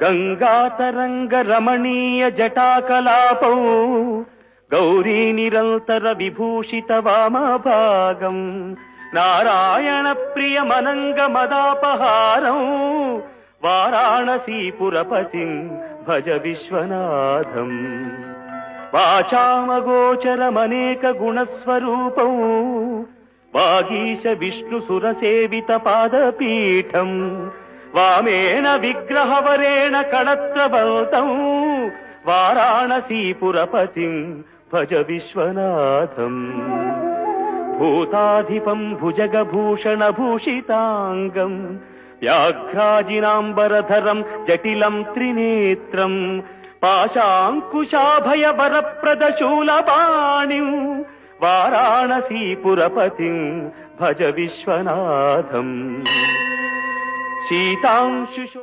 గంగాతరంగ రమణీయ జటాకలాపౌ గౌరీ నిరంతర విభూషిత వామభాగం నారాయణ ప్రియమనంగ మదాపహారం వారాణసీపురపతిం భజ విశ్వనాథం వాచామగోచరమనేక గుణస్వరూపం వాగీశ విష్ణు సురసేవిత పాదపీఠం వామేన విగ్రహవరేణ కణత్రబల్తం వారాణసీపురపతిం భజ విశ్వనాథం భూతాధిపం భుజగభూషణ భూషితాంగం వ్యాఘ్రాజినాంబరధరం జటిలం త్రినేత్రం పాశాంకుశాభయవరప్రదశూలపాణిం వారాణసీపురపతిం భజ విశ్వనాథం శీతాంశు